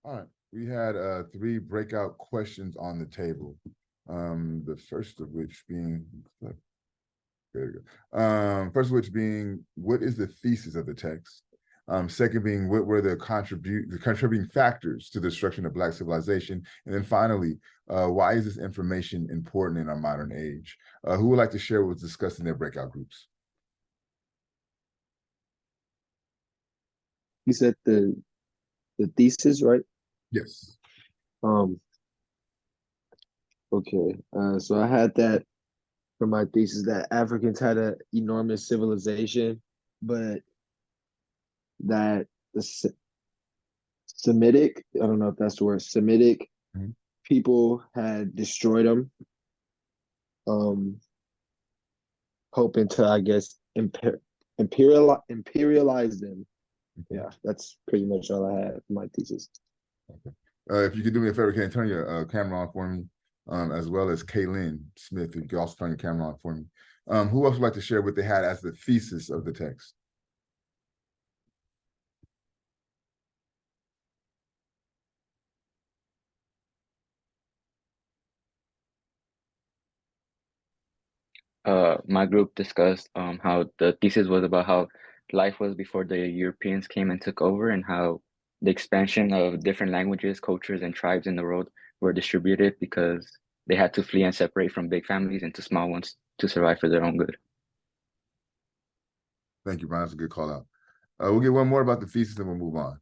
All right, we had three breakout questions on the table. The first of which being, there you go. First of which being, what is the thesis of the text? Second being, what were the contributing factors to the destruction of Black civilization? And then finally, why is this information important in our modern age? Who would like to share what was discussed in their breakout groups? You said the thesis, right? Yes. Um, okay. So I had that for my thesis that Africans had an enormous civilization, but that the Semitic, I don't know if that's the word, Semitic Mhm. people had destroyed them, um, hoping to, I guess, imperialize them. Yeah, that's pretty much all I had for my thesis. If you could do me a favor, can you turn your camera on for me, as well as Kaylin Smith, you can also turn your camera on for me. Who else would like to share what they had as the thesis of the text? My group discussed how the thesis was about how life was before the Europeans came and took over, and how the expansion of different languages, cultures, and tribes in the world were distributed because they had to flee and separate from big families into small ones to survive for their own good. Thank you, Brian. That's a good call out. We'll get one more about the thesis and we'll move on.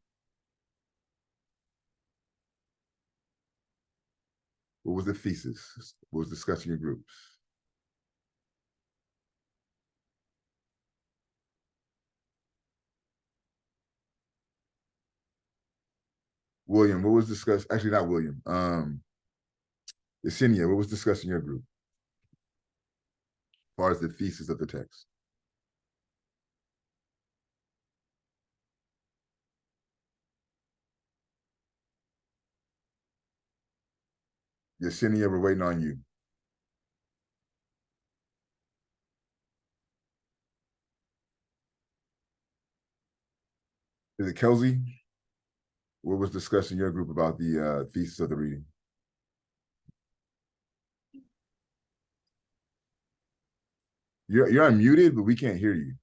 What was the thesis? What was discussing your groups? William, what was discussed? Actually, not William. Yesenia, what was discussed in your group as far as the thesis of the text? Yesenia, we're waiting on you. Is it Kelsey? What was discussed in your group about the thesis of the reading? You're unmuted, but we can't hear you.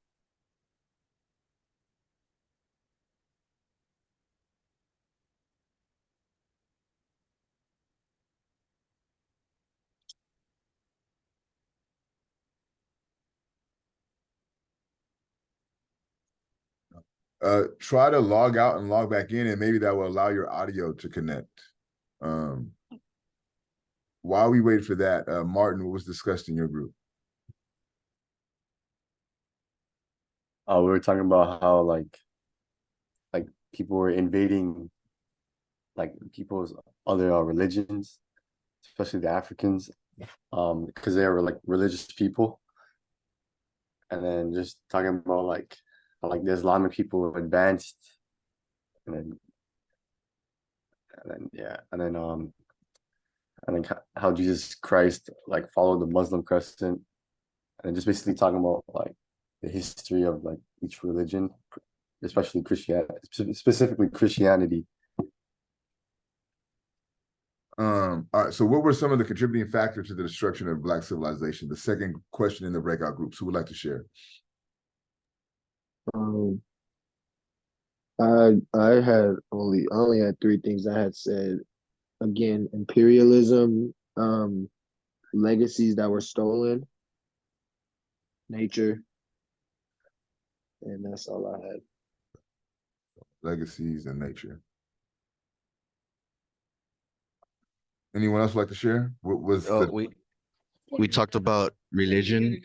Try to log out and log back in, and maybe that will allow your audio to connect. While we wait for that, Martin, what was discussed in your group? We were talking about how like people were invading like people's other religions, especially the Africans, because they were like religious people. And then just talking about like how, like the Islamic people advanced, and then yeah, and then how Jesus Christ like followed the Muslim crescent, and just basically talking about like the history of like each religion, especially Christianity, specifically Christianity. All right. So, what were some of the contributing factors to the destruction of Black civilization? The second question in the breakout groups. Who would like to share? Um, I only had three things I had said. Again, imperialism, legacies that were stolen, nature, and that's all I had. Legacies and nature. Anyone else like to share? What was Oh, we talked about religion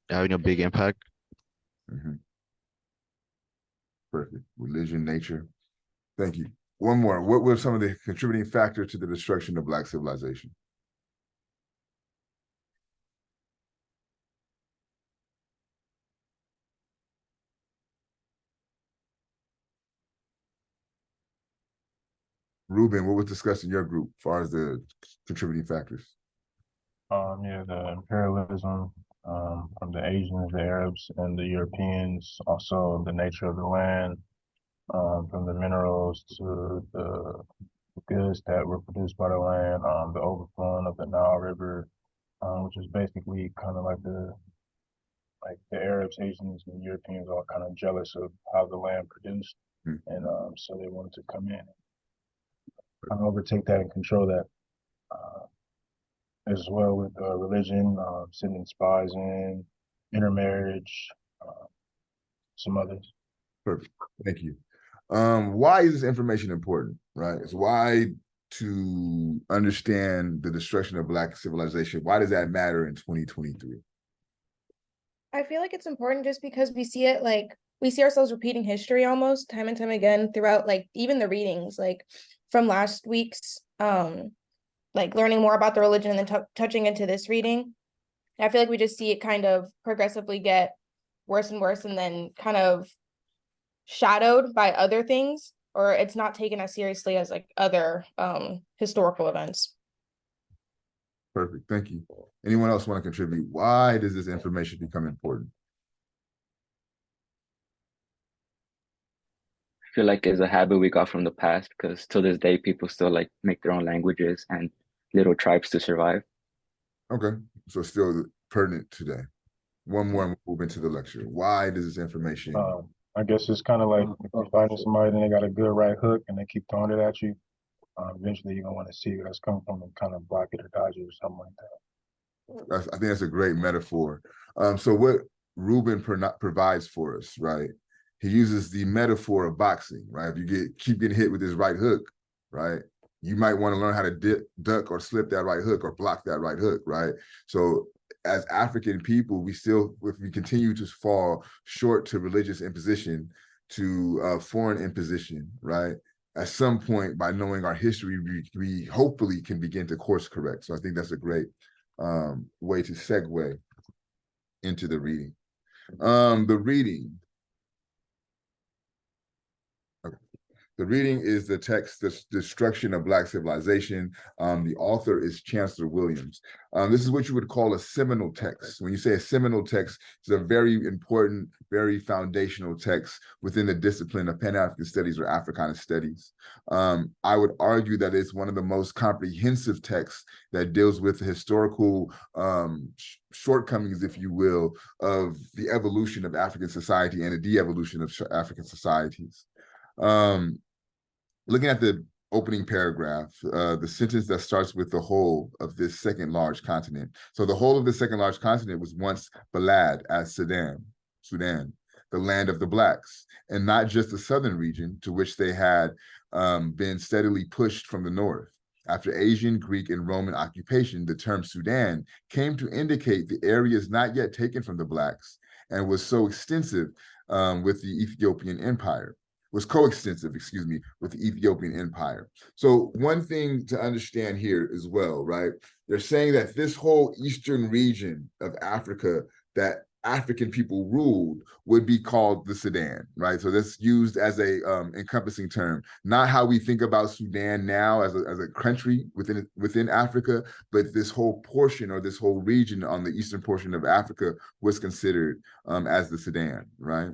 having a big impact. Mhm. Perfect. Religion, nature. Thank you. One more. What were some of the contributing factors to the destruction of Black civilization? Ruben, what was discussed in your group as far as the contributing factors? Yeah, the imperialism from the Asians, the Arabs, and the Europeans. Also, the nature of the land, from the minerals to the goods that were produced by the land, the overflowing of the Nile River, which is basically kind of like the Arabs, Asians, and Europeans all kind of jealous of how the land produced, Hmm. and so they wanted to come in and kind of overtake that and control that. As well with religion, sending spies in, intermarriage, uh, some others. Perfect. Thank you. Why is this information important, right? It's why to understand the destruction of Black civilization, why does that matter in 2023? I feel like it's important just because we see it like we see ourselves repeating history almost time and time again throughout like even the readings like from last week's like learning more about the religion and then touching into this reading. I feel like we just see it kind of progressively get worse and worse and then kind of shadowed by other things, or it's not taken as seriously as like other historical events. Perfect. Thank you. Anyone else want to contribute? Why does this information become important? I feel like it's a habit we got from the past because to this day people still like make their own languages and little tribes to survive. Okay, so still pertinent today. One more and we'll move into the lecture. Why does this information? I guess it's kind of like if you're fighting somebody and they got a good right hook and they keep throwing it at you, eventually you're gonna want to see where that's coming from and kind of block it or dodge it or something like that. I think that's a great metaphor. So what Ruben provides for us, right? He uses the metaphor of boxing, right? If you keep getting hit with his right hook, right? You might want to learn how to duck or slip that right hook or block that right hook, right? So as African people, if we continue to fall short to religious imposition, to foreign imposition, right? At some point, by knowing our history, we hopefully can begin to course correct. So I think that's a great way to segue into the reading. The reading. Okay. The reading is the text, The Destruction of Black Civilization. The author is Chancellor Williams. This is what you would call a seminal text. When you say a seminal text, it's a very important, very foundational text within the discipline of Pan-African Studies or Africana Studies. I would argue that it's one of the most comprehensive texts that deals with the historical shortcomings, if you will, of the evolution of African society and the de-evolution of African societies. Looking at the opening paragraph, the sentence that starts with the whole of this second large continent. So the whole of the second large continent was once Balad as Sudan, the land of the Blacks, and not just the southern region to which they had been steadily pushed from the north. After Asian, Greek, and Roman occupation, the term Sudan came to indicate the areas not yet taken from the Blacks and was so extensive with the Ethiopian Empire. Was coextensive, with the Ethiopian Empire. So one thing to understand here as well, right? They're saying that this whole eastern region of Africa that African people ruled would be called the Sudan, right? So that's used as a encompassing term, not how we think about Sudan now as a country within Africa, but this whole portion or this whole region on the eastern portion of Africa was considered as the Sudan, right?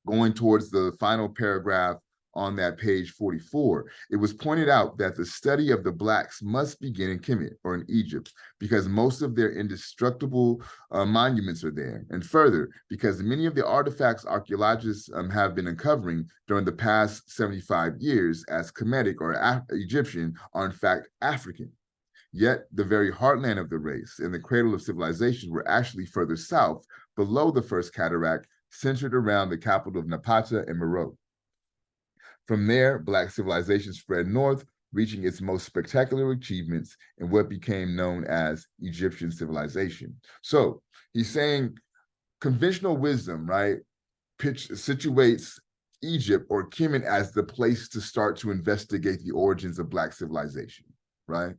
Going towards the final paragraph on that page 44, it was pointed out that the study of the Blacks must begin in Kemet or in Egypt because most of their indestructible monuments are there. And further, because many of the artifacts archaeologists have been uncovering during the past 75 years as Kemetic or Egyptian are in fact African. Yet the very heartland of the race and the cradle of civilization were actually further south, below the first cataract, centered around the capital of Napata and Meroe. From there, Black civilization spread north, reaching its most spectacular achievements in what became known as Egyptian civilization. So he's saying conventional wisdom, right, situates Egypt or Kemet as the place to start to investigate the origins of Black civilization, right?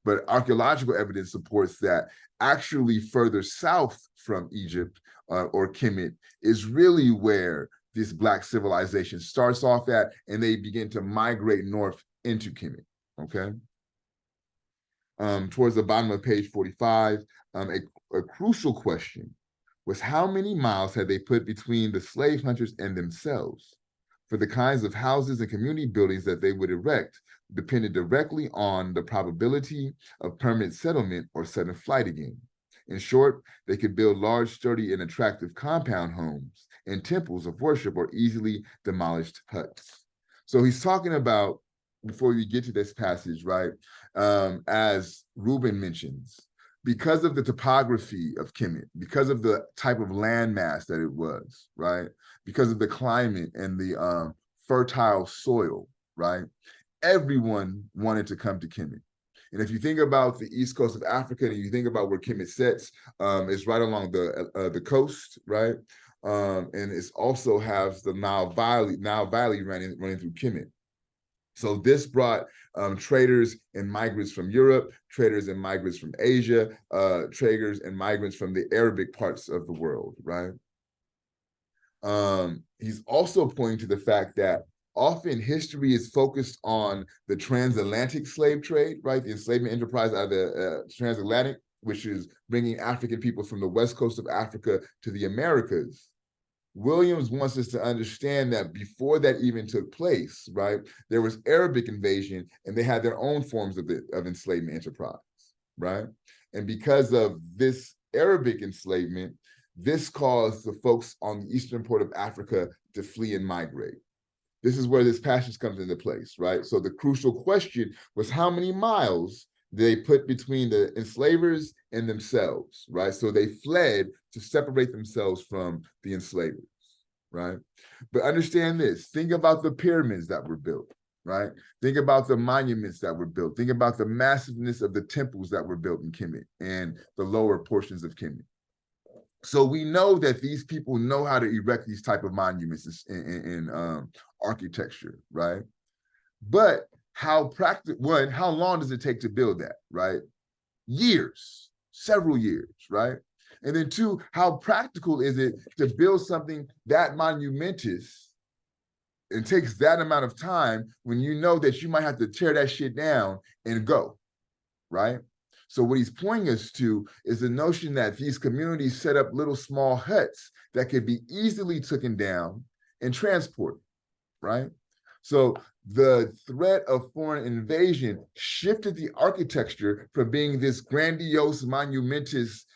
But archaeological evidence supports that actually further south from Egypt or Kemet is really where this Black civilization starts off at, and they begin to migrate north into Kemet, okay? Towards the bottom of page 45, a crucial question was how many miles had they put between the slave hunters and themselves? for the kinds of houses and community buildings that they would erect depended directly on the probability of permanent settlement or sudden flight again. In short, they could build large, sturdy, and attractive compound homes and temples of worship or easily demolished huts. So he's talking about, before we get to this passage, right, as Ruben mentions, because of the topography of Kemet, because of the type of landmass that it was, right, because of the climate and the fertile soil, right, everyone wanted to come to Kemet. And if you think about the east coast of Africa and you think about where Kemet sits, it's right along the coast, right? And it also has the Nile Valley running through Kemet. So this brought traders and migrants from Europe, traders and migrants from Asia, traders and migrants from the Arabic parts of the world, right? He's also pointing to the fact that often history is focused on the transatlantic slave trade, right? The enslavement enterprise out of the transatlantic, which is bringing African people from the west coast of Africa to the Americas. Williams wants us to understand that before that even took place, right, there was Arabic invasion and they had their own forms of enslavement enterprise, right? And because of this Arabic enslavement, this caused the folks on the eastern part of Africa to flee and migrate. This is where this passage comes into place, right? So the crucial question was how many miles they put between the enslavers and themselves, right? So they fled to separate themselves from the enslavers, right? But understand this, think about the pyramids that were built, right? Think about the monuments that were built. Think about the massiveness of the temples that were built in Kemet and the lower portions of Kemet. So we know that these people know how to erect these type of monuments in architecture, right? But how long does it take to build that, right? Years, several years, right? And then two, how practical is it to build something that monumentous and takes that amount of time when you know that you might have to tear that shit down and go, right? So what he's pointing us to is the notion that these communities set up little small huts that could be easily taken down and transported, right? So the threat of foreign invasion shifted the architecture from being this grandiose, monumentous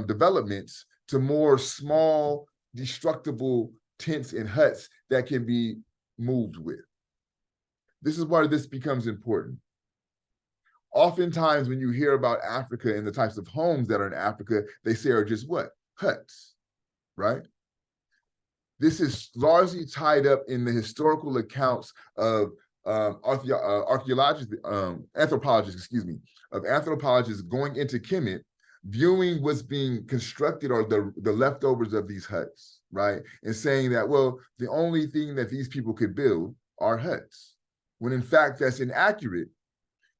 developments to more small, destructible tents and huts that can be moved with. This is why this becomes important. Oftentimes when you hear about Africa and the types of homes that are in Africa, they say are just what? Huts, right? This is largely tied up in the historical accounts of anthropologists going into Kemet, viewing what's being constructed or the leftovers of these huts, right? And saying that, well, the only thing that these people could build are huts, when in fact that's inaccurate.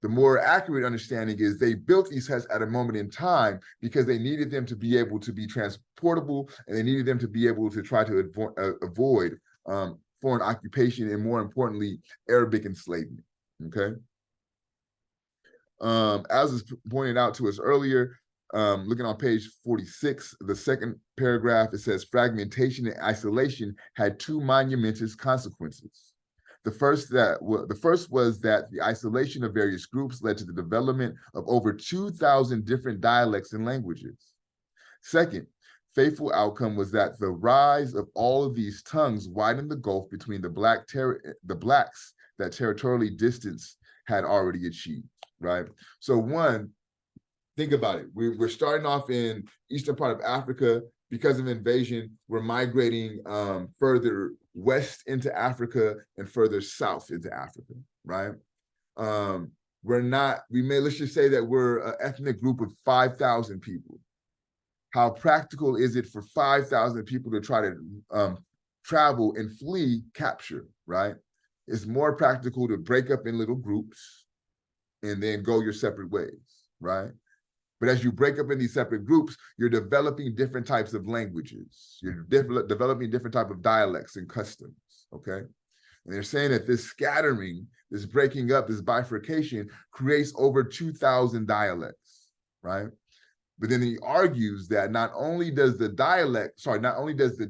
The more accurate understanding is they built these huts at a moment in time because they needed them to be able to be transportable and they needed them to be able to try to avoid foreign occupation and, more importantly, Arabic enslavement, okay? As was pointed out to us earlier, looking on page 46, the second paragraph, it says fragmentation and isolation had two monumentous consequences. The first was that the isolation of various groups led to the development of over 2,000 different dialects and languages. Second, fateful outcome was that the rise of all of these tongues widened the gulf between the blacks that territorially distance had already achieved, right? So one, think about it. We're starting off in eastern part of Africa. Because of invasion, we're migrating further west into Africa and further south into Africa, right? Let's just say that we're an ethnic group of 5,000 people. How practical is it for 5,000 people to try to travel and flee capture, right? It's more practical to break up in little groups and then go your separate ways, right? But as you break up in these separate groups, you're developing different types of languages. You're developing different types of dialects and customs, okay? And they're saying that this scattering, this breaking up, this bifurcation creates over 2,000 dialects, right? But then he argues that not only does the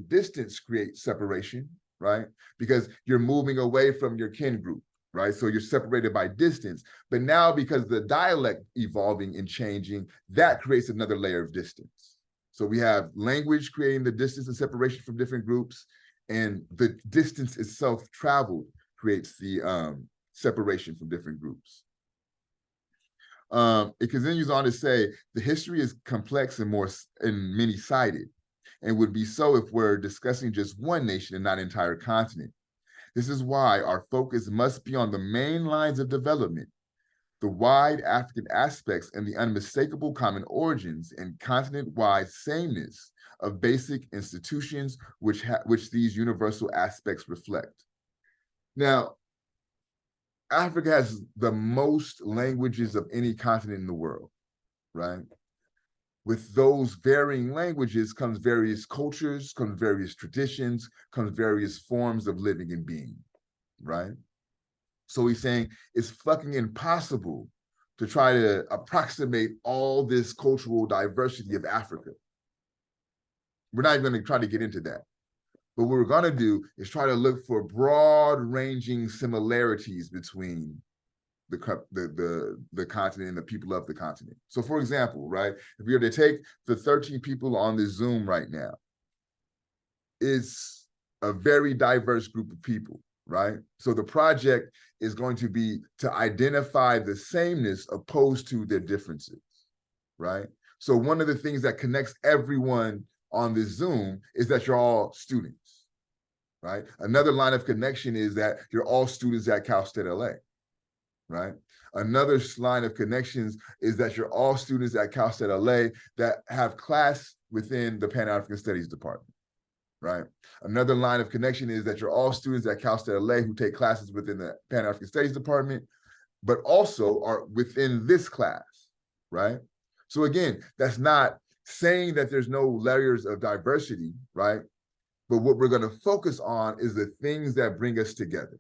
distance create separation, right? Because you're moving away from your kin group, right? So you're separated by distance. But now, because the dialect evolving and changing, that creates another layer of distance. So we have language creating the distance and separation from different groups, and the distance itself traveled creates the separation from different groups. It continues on to say, the history is complex and many-sided, and would be so if we're discussing just one nation and not an entire continent. This is why our focus must be on the main lines of development, the wide African aspects and the unmistakable common origins and continent-wide sameness of basic institutions which these universal aspects reflect. Now, Africa has the most languages of any continent in the world, right? With those varying languages comes various cultures, comes various traditions, comes various forms of living and being, right? So he's saying it's fucking impossible to try to approximate all this cultural diversity of Africa. We're not even going to try to get into that. But what we're going to do is try to look for broad-ranging similarities between the continent and the people of the continent. So for example, right, if we were to take the 13 people on this Zoom right now, it's a very diverse group of people, right? So the project is going to be to identify the sameness opposed to their differences, right? So one of the things that connects everyone on this Zoom is that you're all students, right? Another line of connection is that you're all students at Cal State LA, right? Another line of connections is that you're all students at Cal State LA that have class within the Pan-African Studies department, right? Another line of connection is that you're all students at Cal State LA who take classes within the Pan-African Studies department, but also are within this class, right? So again, that's not saying that there's no layers of diversity, right? But what we're going to focus on is the things that bring us together.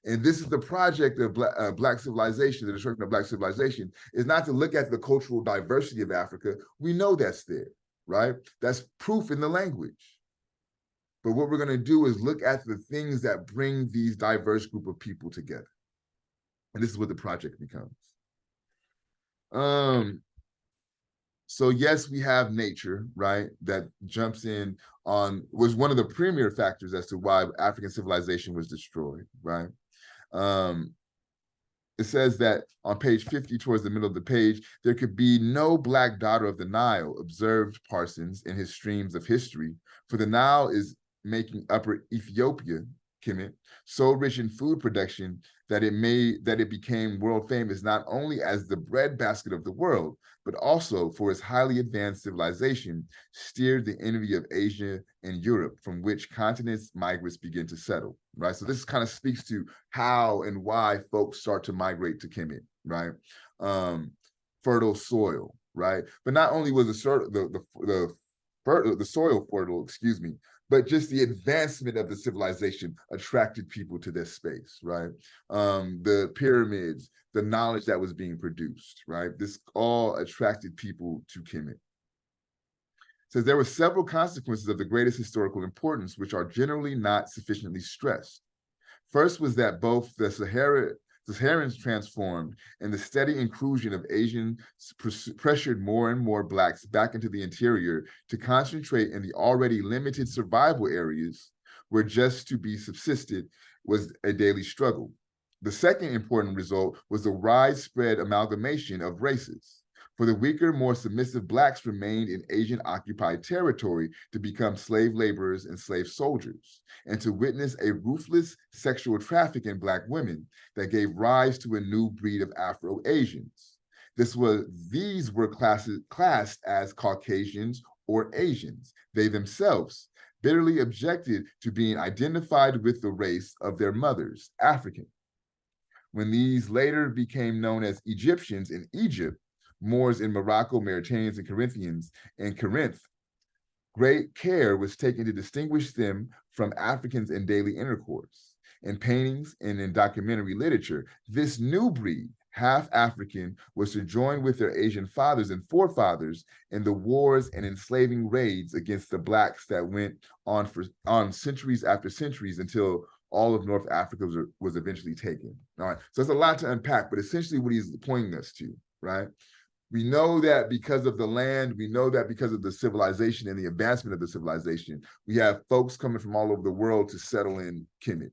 And this is the project of Black civilization, the destruction of Black civilization, is not to look at the cultural diversity of Africa. We know that's there, right? That's proof in the language. But what we're going to do is look at the things that bring these diverse group of people together. And this is what the project becomes. So yes, we have nature, right? That jumps in on, was one of the premier factors as to why African civilization was destroyed, right? It says that on page 50, towards the middle of the page, there could be no black daughter of the Nile, observed Parsons in his streams of history, for the Nile is making Upper Ethiopia, Kemet, so rich in food production that it became world famous not only as the breadbasket of the world, but also for its highly advanced civilization, steered the envy of Asia and Europe, from which continents migrants begin to settle, right? So this kind of speaks to how and why folks start to migrate to Kemet, right? Fertile soil, right? But not only was the soil fertile, excuse me, but just the advancement of the civilization attracted people to this space, right? The pyramids, the knowledge that was being produced, right? This all attracted people to Kemet. It says there were several consequences of the greatest historical importance, which are generally not sufficiently stressed. First was that both the Saharans transformed, and the steady inclusion of Asians pressured more and more Blacks back into the interior to concentrate in the already limited survival areas where just to be subsisted was a daily struggle. The second important result was the widespread amalgamation of races. For the weaker, more submissive Blacks remained in Asian-occupied territory to become slave laborers and slave soldiers, and to witness a ruthless sexual traffic in Black women that gave rise to a new breed of Afro-Asians. These were classed as Caucasians or Asians. They themselves bitterly objected to being identified with the race of their mothers, African. When these later became known as Egyptians in Egypt, Moors in Morocco, Mauritanians and Corinthians in Corinth, great care was taken to distinguish them from Africans in daily intercourse. In paintings and in documentary literature, this new breed, half African, was to join with their Asian fathers and forefathers in the wars and enslaving raids against the blacks that went on centuries after centuries until all of North Africa was eventually taken. All right, so it's a lot to unpack, but essentially what he's pointing us to, right? We know that because of the land, we know that because of the civilization and the advancement of the civilization, we have folks coming from all over the world to settle in Kemet.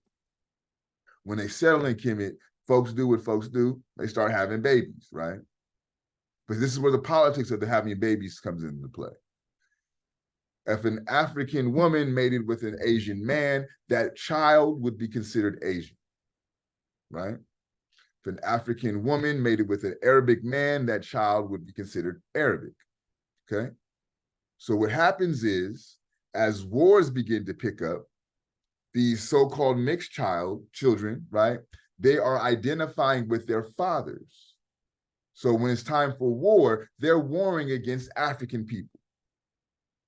When they settle in Kemet, folks do what folks do. They start having babies, right? But this is where the politics of the having babies comes into play. If an African woman mated with an Asian man, that child would be considered Asian, right? If an African woman mated with an Arabic man, that child would be considered Arabic, okay? So what happens is, as wars begin to pick up, these so-called mixed children, right? They are identifying with their fathers. So when it's time for war, they're warring against African people,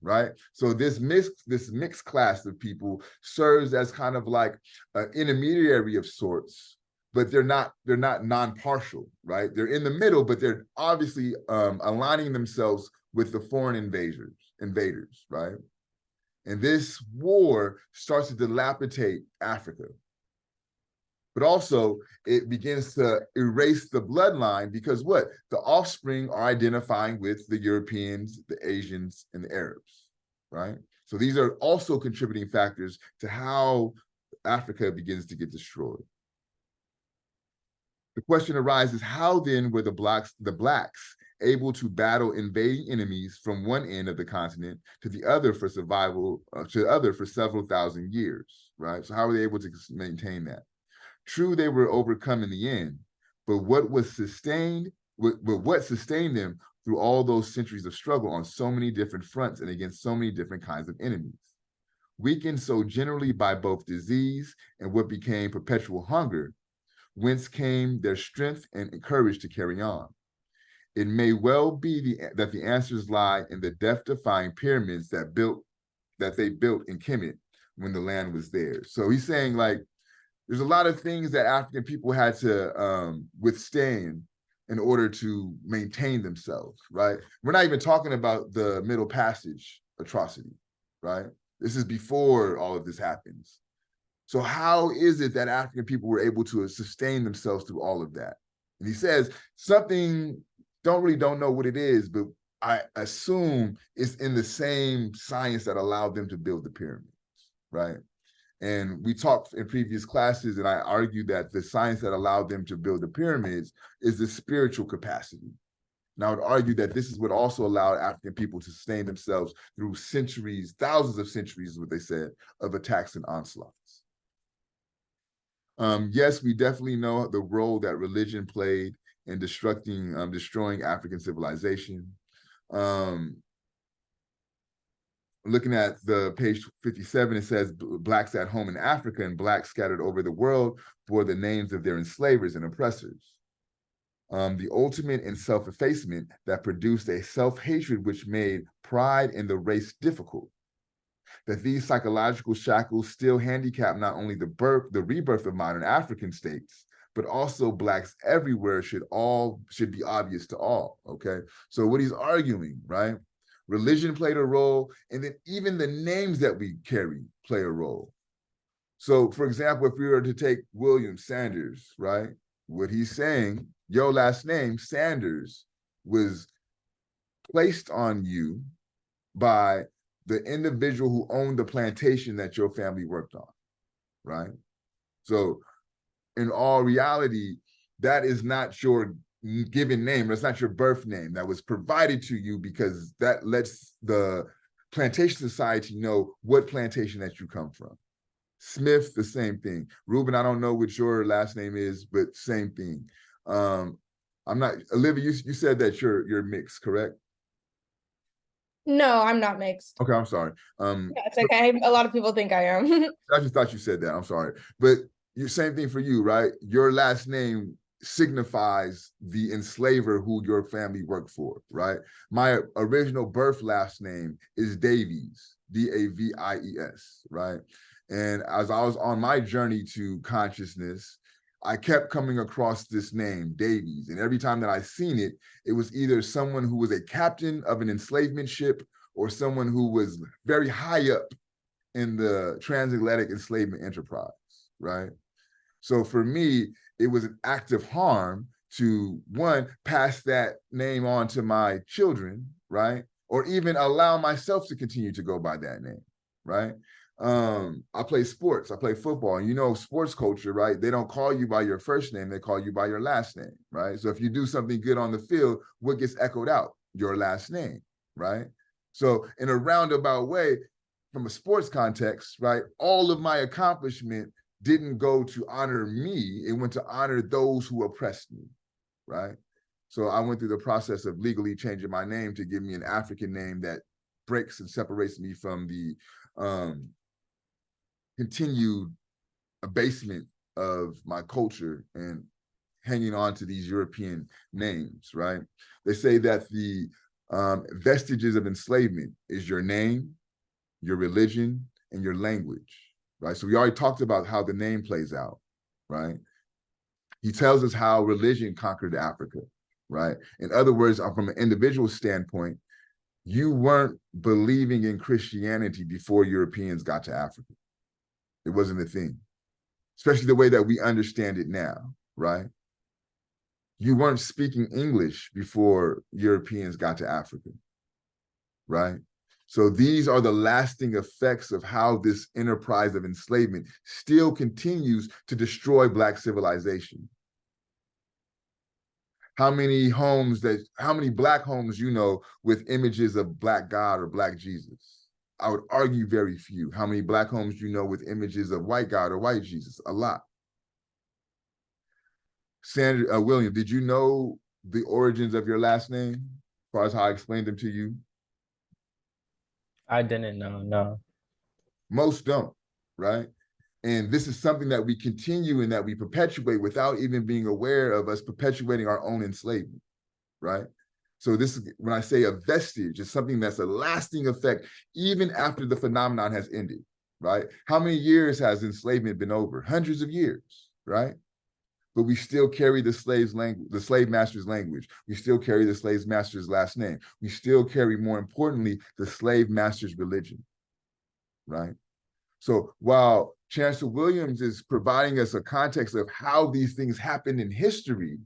right? So this mixed class of people serves as kind of like an intermediary of sorts, but they're not non-partial, right? They're in the middle, but they're obviously aligning themselves with the foreign invaders, right? And this war starts to dilapidate Africa. But also it begins to erase the bloodline because what? The offspring are identifying with the Europeans, the Asians, and the Arabs, right? So these are also contributing factors to how Africa begins to get destroyed. The question arises, how then were the blacks able to battle invading enemies from one end of the continent to the other for survival, for several thousand years, right? So how were they able to maintain that? True, they were overcome in the end, but what sustained them through all those centuries of struggle on so many different fronts and against so many different kinds of enemies? Weakened so generally by both disease and what became perpetual hunger, whence came their strength and courage to carry on? It may well be that the answers lie in the death-defying pyramids that they built in Kemet when the land was theirs. So he's saying, like, there's a lot of things that African people had to withstand in order to maintain themselves, right? We're not even talking about the Middle Passage atrocity, right? This is before all of this happens. So how is it that African people were able to sustain themselves through all of that? And he says something, don't know what it is, but I assume it's in the same science that allowed them to build the pyramids, right? And we talked in previous classes, and I argued that the science that allowed them to build the pyramids is the spiritual capacity. And I would argue that this is what also allowed African people to sustain themselves through centuries, thousands of centuries, is what they said, of attacks and onslaughts. Yes, we definitely know the role that religion played in destroying African civilization. Looking at the page 57, it says blacks at home in Africa and blacks scattered over the world bore the names of their enslavers and oppressors. The ultimate in self-effacement that produced a self-hatred which made pride in the race difficult. That these psychological shackles still handicap not only the rebirth of modern African states, but also blacks everywhere should be obvious to all, okay? So what he's arguing, right? Religion played a role, and then even the names that we carry play a role. So for example, if we were to take William Sanders, right? What he's saying, your last name, Sanders, was placed on you by the individual who owned the plantation that your family worked on, right? So in all reality, that is not your given name. That's not your birth name. That was provided to you because that lets the plantation society know what plantation that you come from. Smith, the same thing. Ruben, I don't know what your last name is, but same thing. I'm not, Olivia, you said that you're mixed, correct? No, I'm not mixed. Okay, I'm sorry. Yeah, it's okay. A lot of people think I am. I just thought you said that. I'm sorry. But same thing for you, right? Your last name signifies the enslaver who your family worked for, right? My original birth last name is Davies, Davies, right? And as I was on my journey to consciousness, I kept coming across this name, Davies. And every time that I seen it, it was either someone who was a captain of an enslavement ship or someone who was very high up in the transatlantic enslavement enterprise, right? So for me, it was an act of harm to, one, pass that name on to my children, right? Or even allow myself to continue to go by that name, right? I play sports, I play football, and you know, sports culture, right? They don't call you by your first name, they call you by your last name, right? So if you do something good on the field, what gets echoed out? Your last name, right? So in a roundabout way, from a sports context, right, all of my accomplishment didn't go to honor me, it went to honor those who oppressed me, right? So I went through the process of legally changing my name to give me an African name that breaks and separates me from the continued abasement of my culture and hanging on to these European names, right? They say that the vestiges of enslavement is your name, your religion, and your language, right? So we already talked about how the name plays out, right? He tells us how religion conquered Africa, right? In other words, from an individual standpoint, you weren't believing in Christianity before Europeans got to Africa. It wasn't a thing, especially the way that we understand it now, right? You weren't speaking English before Europeans got to Africa, right? So these are the lasting effects of how this enterprise of enslavement still continues to destroy Black civilization. How many Black homes you know with images of Black God or Black Jesus? I would argue very few. How many Black homes you know with images of white God or white Jesus? A lot. Sandra, William, did you know the origins of your last name, as far as how I explained them to you? I didn't know, no. Most don't, right? And this is something that we continue and that we perpetuate without even being aware of us perpetuating our own enslavement, right? So this is, when I say a vestige, it's something that's a lasting effect even after the phenomenon has ended, right? How many years has enslavement been over? Hundreds of years, right? But we still carry the slave's language, the slave master's language. We still carry the slave master's last name. We still carry, more importantly, the slave master's religion, right? So while Chancellor Williams is providing us a context of how these things happened in history,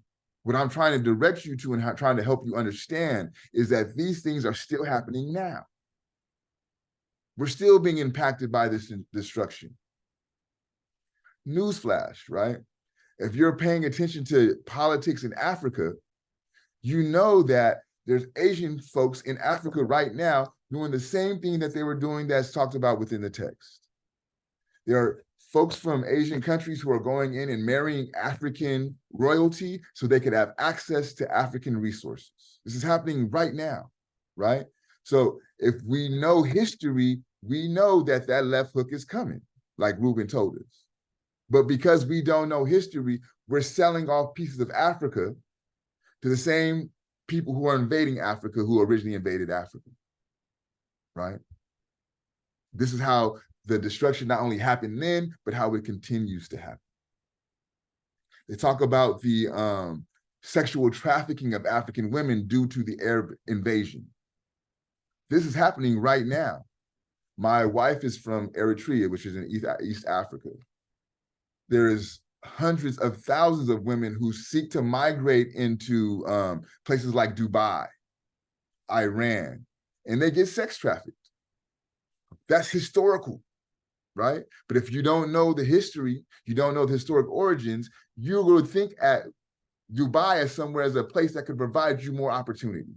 what I'm trying to direct you to and trying to help you understand is that these things are still happening now. We're still being impacted by this destruction. Newsflash, right? If you're paying attention to politics in Africa, you know that there's Asian folks in Africa right now doing the same thing that they were doing that's talked about within the text. There are folks from Asian countries who are going in and marrying African royalty so they could have access to African resources. This is happening right now, right? So if we know history, we know that that left hook is coming, like Ruben told us. But because we don't know history, we're selling off pieces of Africa to the same people who are invading Africa who originally invaded Africa, right? This is how the destruction not only happened then, but how it continues to happen. They talk about the sexual trafficking of African women due to the Arab invasion. This is happening right now. My wife is from Eritrea, which is in East Africa. There is hundreds of thousands of women who seek to migrate into places like Dubai, Iran, and they get sex trafficked. That's historical, right? But if you don't know the history, you don't know the historic origins, you're going to think at Dubai as somewhere as a place that could provide you more opportunity.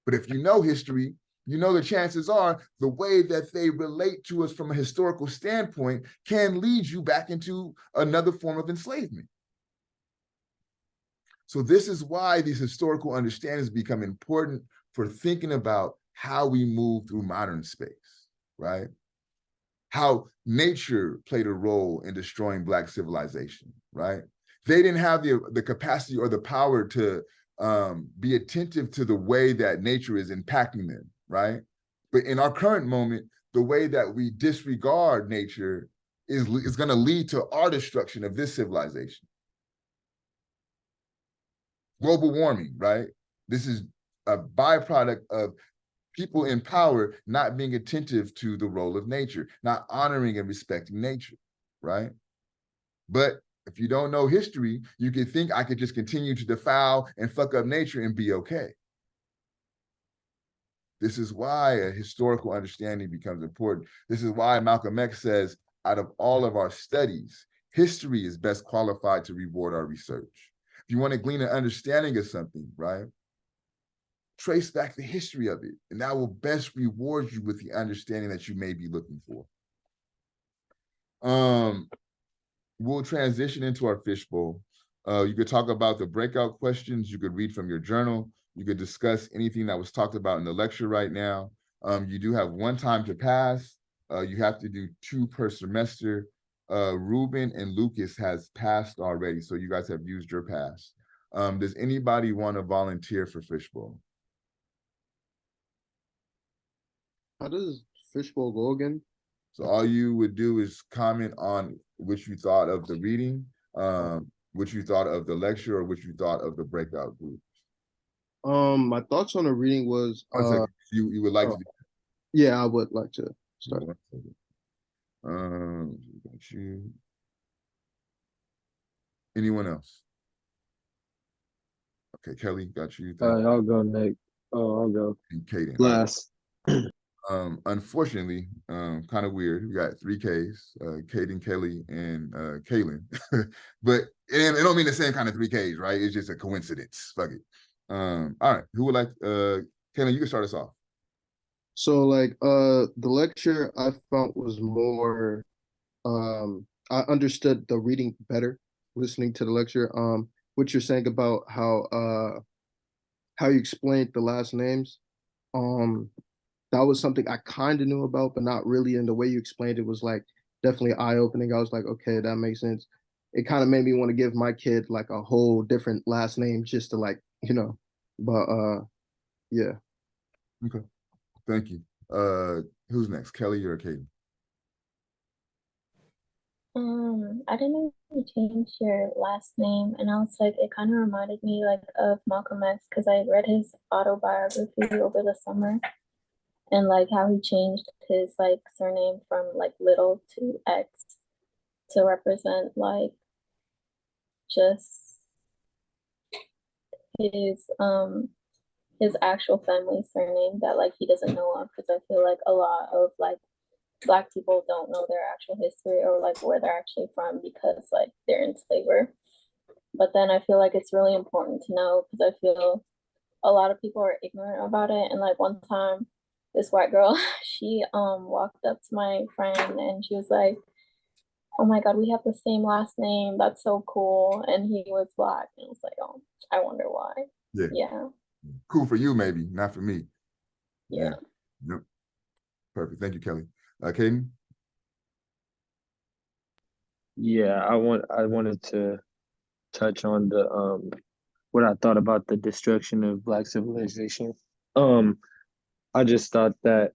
But if you know history, you know the chances are the way that they relate to us from a historical standpoint can lead you back into another form of enslavement. So this is why these historical understandings become important for thinking about how we move through modern space, right? How nature played a role in destroying Black civilization, right? They didn't have the capacity or the power to be attentive to the way that nature is impacting them, right? But in our current moment, the way that we disregard nature is going to lead to our destruction of this civilization, Global warming, right? This is a byproduct of people in power not being attentive to the role of nature, not honoring and respecting nature, right? But if you don't know history, you can think I could just continue to defile and fuck up nature and be okay. This is why a historical understanding becomes important. This is why Malcolm X says, out of all of our studies, history is best qualified to reward our research. If you want to glean an understanding of something, right? Trace back the history of it, and that will best reward you with the understanding that you may be looking for. We'll transition into our fishbowl. You could talk about the breakout questions. You could read from your journal. You could discuss anything that was talked about in the lecture right now. You do have one time to pass. You have to do 2 per semester. Ruben and Lucas has passed already, so you guys have used your pass. Does anybody want to volunteer for fishbowl? How does fishbowl go again? So all you would do is comment on what you thought of the reading, what you thought of the lecture, or what you thought of the breakout group. My thoughts on the reading was One second. You would like to do yeah, I would like to start. Got you. Anyone else? Okay, Kelly, got you. Thank you. I'll go next. Oh, I'll go And Kaden. last. Unfortunately, kind of weird. We got 3 Ks, Kaden, Kelly, and Kaylin. But it don't mean the same kind of 3 Ks, right? It's just a coincidence. Fuck it. All right. Who would like Kaylin, you can start us off. So like the lecture I felt was more I understood the reading better listening to the lecture. What you're saying about how you explained the last names. That was something I kind of knew about, but not really. And the way you explained it was like definitely eye-opening. I was like, okay, that makes sense. It kind of made me want to give my kid like a whole different last name just to like, but yeah. Okay. Thank you. Who's next? Kelly or Kaden? I didn't know you changed your last name, and I was like, it kind of reminded me like of Malcolm X because I read his autobiography over the summer, and like how he changed his like surname from like Little to X to represent like just his actual family surname that like he doesn't know of, because I feel like a lot of like Black people don't know their actual history or like where they're actually from because like they're enslaved. But then I feel like it's really important to know because I feel a lot of people are ignorant about it. And like one time, this white girl, she walked up to my friend and she was like, "Oh my God, we have the same last name. That's so cool." And he was Black, and I was like, "Oh, I wonder why." Yeah. Yeah. Cool for you, maybe, not for me. Yeah. Yep. Perfect. Thank you, Kelly. Kaden? Yeah, I wanted to touch on the what I thought about the destruction of Black civilization. I just thought that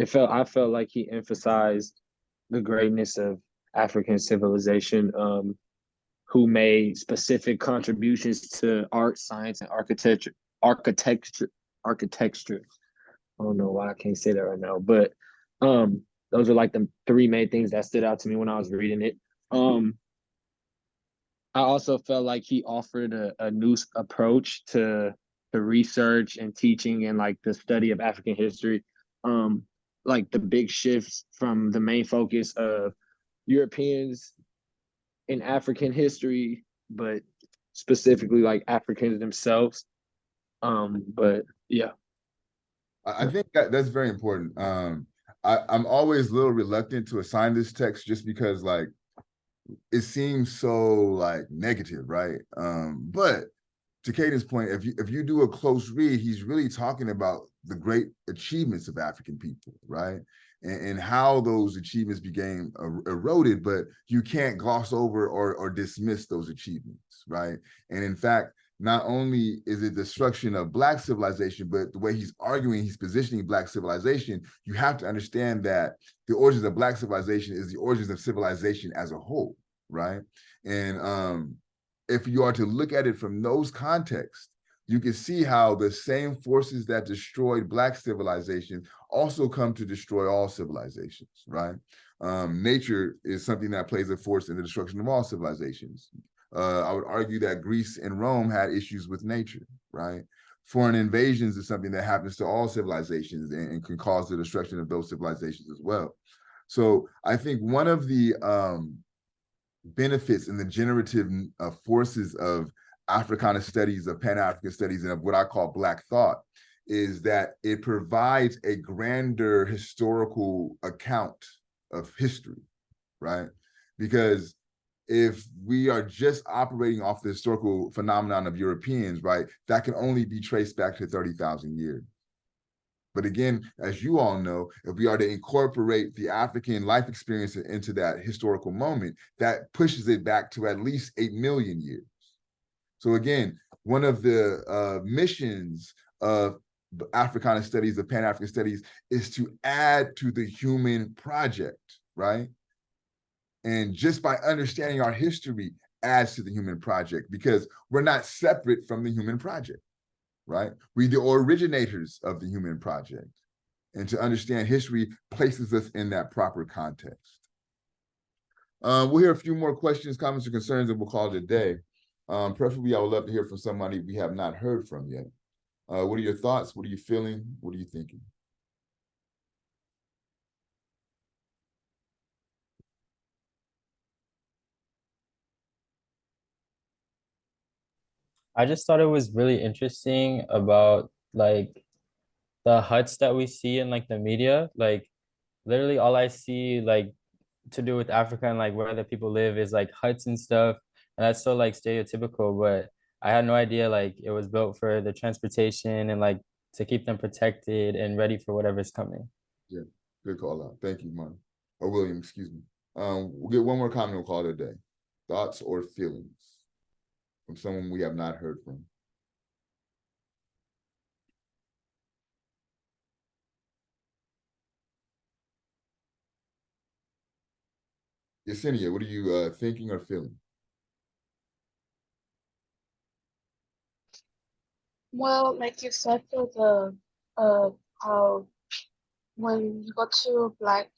I felt like he emphasized the greatness of African civilization, who made specific contributions to art, science, and architecture. I don't know why I can't say that right now, but those are like the 3 main things that stood out to me when I was reading it. I also felt like he offered a new approach to research and teaching and like the study of African history. Like the big shifts from the main focus of Europeans in African history, but specifically like Africans themselves. But yeah. I think that's very important. I'm always a little reluctant to assign this text just because like it seems so like negative, right? But to Caden's point, if you do a close read, he's really talking about the great achievements of African people, right? And how those achievements became eroded, but you can't gloss over or dismiss those achievements, right? And in fact, not only is it destruction of Black civilization, but the way he's arguing, he's positioning Black civilization, you have to understand that the origins of Black civilization is the origins of civilization as a whole, right? And if you are to look at it from those contexts, you can see how the same forces that destroyed Black civilization also come to destroy all civilizations, right? Nature is something that plays a force in the destruction of all civilizations. I would argue that Greece and Rome had issues with nature, right? Foreign invasions is something that happens to all civilizations and can cause the destruction of those civilizations as well. So I think one of the benefits and the generative forces of Africana studies, of Pan-African studies, and of what I call Black thought is that it provides a grander historical account of history, right? Because if we are just operating off the historical phenomenon of Europeans, right, that can only be traced back to 30,000 years. But again, as you all know, if we are to incorporate the African life experience into that historical moment, that pushes it back to at least 8 million years. So again, one of the missions of Africana studies, of Pan-African studies, is to add to the human project, right? And just by understanding our history adds to the human project, because we're not separate from the human project, right? We're the originators of the human project. And to understand history places us in that proper context. We'll hear a few more questions, comments, or concerns, and we'll call it a day. Preferably, I would love to hear from somebody we have not heard from yet. What are your thoughts? What are you feeling? What are you thinking? I just thought it was really interesting about like the huts that we see in like the media. Like literally all I see like to do with Africa and like where the people live is like huts and stuff. And that's so like stereotypical, but I had no idea like it was built for the transportation and like to keep them protected and ready for whatever's coming. Yeah, good call out. Thank you, Martin. Or William, excuse me. We'll get one more comment, we'll call it a day. Thoughts or feelings from someone we have not heard from. Yesenia, what are you thinking or feeling? Well, like you said, for the how when you go to black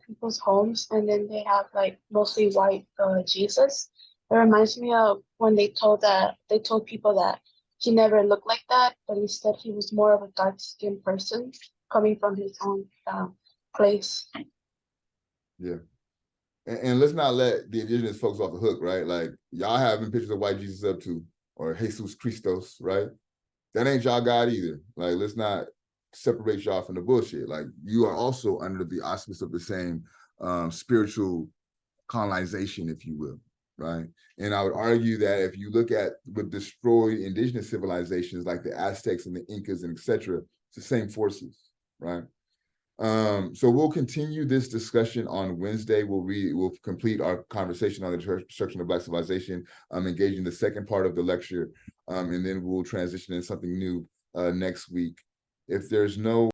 people's homes and then they have like mostly white Jesus, it reminds me of when they told people that he never looked like that, but instead he was more of a dark-skinned person coming from his own place. Yeah. And let's not let the indigenous folks off the hook, right? Like y'all having pictures of white Jesus up too, or Jesus Christos, right? That ain't y'all God either. Like, let's not separate y'all from the bullshit. Like, you are also under the auspice of the same spiritual colonization, if you will, right? And I would argue that if you look at what destroyed indigenous civilizations like the Aztecs and the Incas and etc., it's the same forces, right? So we'll continue this discussion on Wednesday. We'll complete our conversation on the destruction of Black civilization, engage in the second part of the lecture, and then we'll transition into something new next week. If there's no